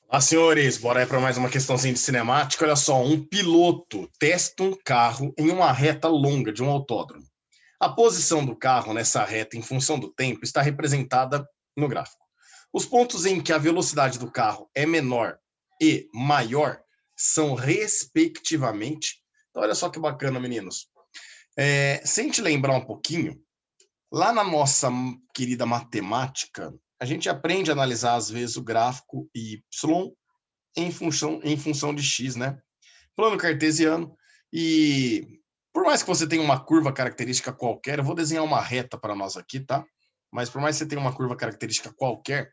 Olá, senhores, bora aí para mais uma questãozinha de cinemática. Olha só, um piloto testa um carro em uma reta longa de um autódromo. A posição do carro nessa reta, em função do tempo, está representada no gráfico. Os pontos em que a velocidade do carro é menor e maior são, respectivamente. Então, olha só que bacana, meninos. Se a gente lembrar um pouquinho, lá na nossa querida matemática, a gente aprende a analisar, às vezes, o gráfico Y em função de x, né? Plano cartesiano. E por mais que você tenha uma curva característica qualquer, eu vou desenhar uma reta para nós aqui, tá? Mas por mais que você tenha uma curva característica qualquer,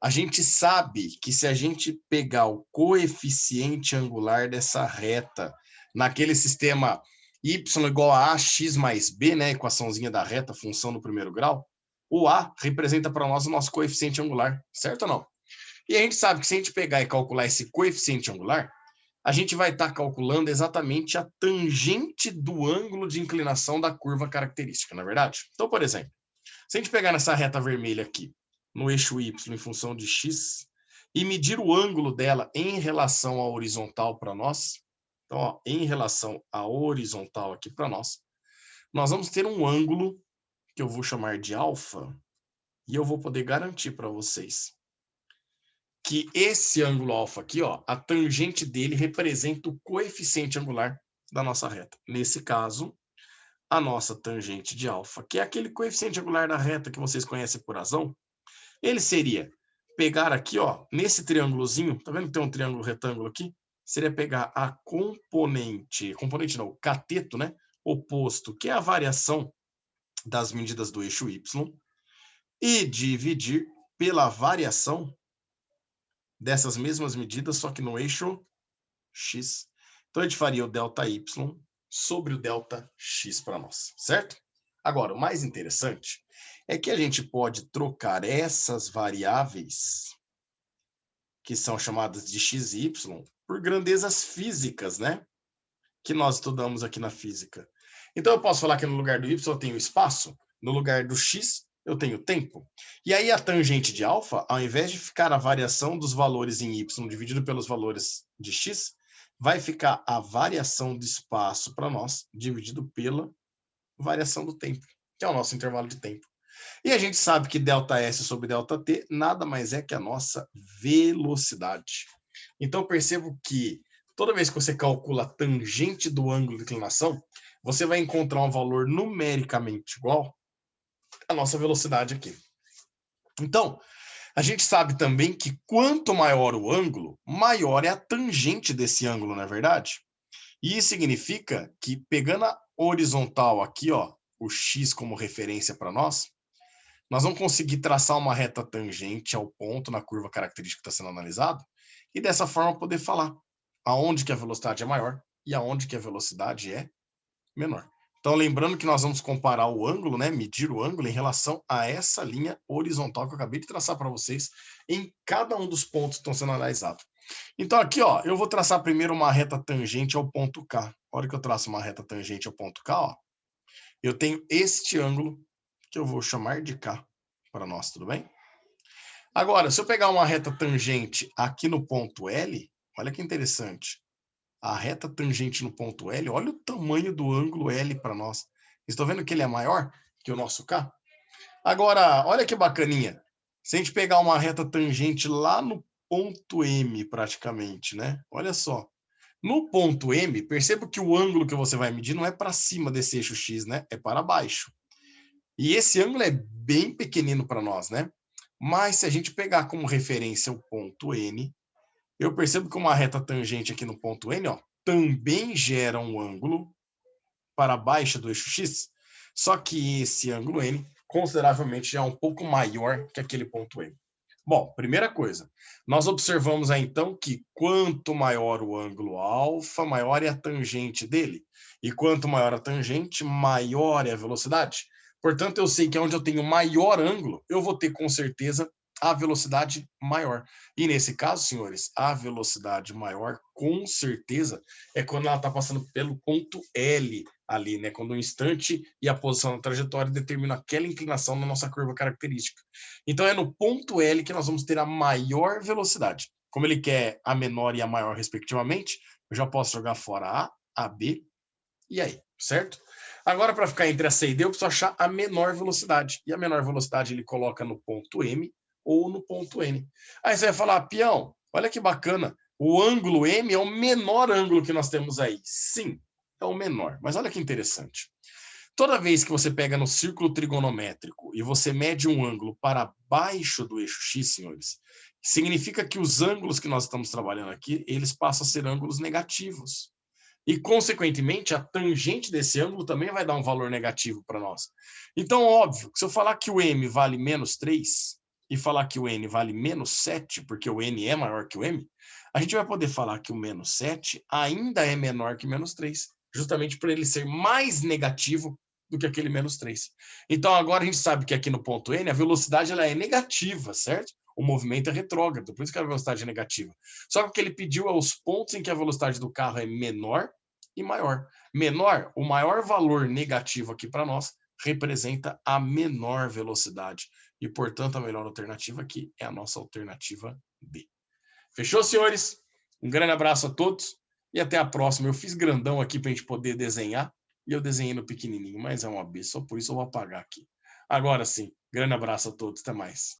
a gente sabe que se a gente pegar o coeficiente angular dessa reta naquele sistema y igual a ax mais b, né, equaçãozinha da reta, função do primeiro grau, o a representa para nós o nosso coeficiente angular, certo ou não? E a gente sabe que se a gente pegar e calcular esse coeficiente angular, a gente vai estar calculando exatamente a tangente do ângulo de inclinação da curva característica, não é verdade? Então, por exemplo, se a gente pegar nessa reta vermelha aqui, no eixo y em função de x, e medir o ângulo dela em relação à horizontal para nós, então, ó, em relação à horizontal aqui para nós vamos ter um ângulo que eu vou chamar de alfa, e eu vou poder garantir para vocês que esse ângulo alfa aqui, ó, a tangente dele representa o coeficiente angular da nossa reta. Nesse caso, a nossa tangente de alfa, que é aquele coeficiente angular da reta que vocês conhecem por razão, ele seria pegar aqui, ó, nesse triângulozinho, tá vendo que tem um triângulo retângulo aqui? Seria pegar a componente não, o cateto, né, oposto, que é a variação das medidas do eixo y, e dividir pela variação dessas mesmas medidas, só que no eixo x. Então, a gente faria o ΔY sobre o ΔX para nós, certo? Agora, o mais interessante é que a gente pode trocar essas variáveis, que são chamadas de x e y, por grandezas físicas, né? Que nós estudamos aqui na física. Então, eu posso falar que no lugar do y eu tenho espaço, no lugar do x eu tenho tempo. E aí a tangente de alfa, ao invés de ficar a variação dos valores em y dividido pelos valores de x, vai ficar a variação do espaço para nós dividido pela variação do tempo, que é o nosso intervalo de tempo. E a gente sabe que ΔS sobre ΔT nada mais é que a nossa velocidade. Então, percebo que toda vez que você calcula a tangente do ângulo de inclinação, você vai encontrar um valor numericamente igual à nossa velocidade aqui. Então, a gente sabe também que quanto maior o ângulo, maior é a tangente desse ângulo, não é verdade? E isso significa que, pegando a horizontal aqui, ó, o x como referência para nós vamos conseguir traçar uma reta tangente ao ponto na curva característica que está sendo analisado e dessa forma poder falar aonde que a velocidade é maior e aonde que a velocidade é menor. Então, lembrando que nós vamos comparar o ângulo, né, medir o ângulo em relação a essa linha horizontal que eu acabei de traçar para vocês em cada um dos pontos que estão sendo analisados. Então, aqui, ó, eu vou traçar primeiro uma reta tangente ao ponto K. A hora que eu traço uma reta tangente ao ponto K, ó, eu tenho este ângulo que eu vou chamar de K para nós, tudo bem? Agora, se eu pegar uma reta tangente aqui no ponto L, olha que interessante. A reta tangente no ponto L, olha o tamanho do ângulo L para nós. Estão vendo que ele é maior que o nosso K? Agora, olha que bacaninha. Se a gente pegar uma reta tangente lá no ponto M, praticamente, né? Olha só. No ponto M, perceba que o ângulo que você vai medir não é para cima desse eixo X, né? É para baixo. E esse ângulo é bem pequenino para nós, né? Mas se a gente pegar como referência o ponto N, eu percebo que uma reta tangente aqui no ponto N, ó, também gera um ângulo para baixo do eixo X, só que esse ângulo N consideravelmente já é um pouco maior que aquele ponto N. Bom, primeira coisa, nós observamos aí então que quanto maior o ângulo alfa, maior é a tangente dele. E quanto maior a tangente, maior é a velocidade. Portanto, eu sei que onde eu tenho maior ângulo, eu vou ter com certeza a velocidade maior. E nesse caso, senhores, a velocidade maior, com certeza, é quando ela está passando pelo ponto L ali, né? Quando o instante e a posição da trajetória determinam aquela inclinação na nossa curva característica. Então, é no ponto L que nós vamos ter a maior velocidade. como ele quer a menor e a maior, respectivamente, eu já posso jogar fora A, B, e aí, certo? Agora, para ficar entre a C e D, eu preciso achar a menor velocidade. E a menor velocidade ele coloca no ponto M ou no ponto N. Aí você vai falar, peão, olha que bacana, o ângulo M é o menor ângulo que nós temos aí. Sim, é o menor. Mas olha que interessante. Toda vez que você pega no círculo trigonométrico e você mede um ângulo para baixo do eixo X, senhores, significa que os ângulos que nós estamos trabalhando aqui, eles passam a ser ângulos negativos. E, consequentemente, a tangente desse ângulo também vai dar um valor negativo para nós. Então, óbvio, se eu falar que o M vale menos 3 e falar que o N vale menos 7, porque o N é maior que o M, a gente vai poder falar que o menos 7 ainda é menor que menos 3, justamente por ele ser mais negativo do que aquele menos 3. Então, agora a gente sabe que aqui no ponto N, a velocidade ela é negativa, certo? O movimento é retrógrado, por isso que a velocidade é negativa. Só que o que ele pediu é os pontos em que a velocidade do carro é menor e maior. Menor, o maior valor negativo aqui para nós representa a menor velocidade. E, portanto, a melhor alternativa aqui é a nossa alternativa B. Fechou, senhores? Um grande abraço a todos e até a próxima. Eu fiz grandão aqui para a gente poder desenhar e eu desenhei no pequenininho, mas é uma B, só por isso eu vou apagar aqui. Agora sim, grande abraço a todos, até mais.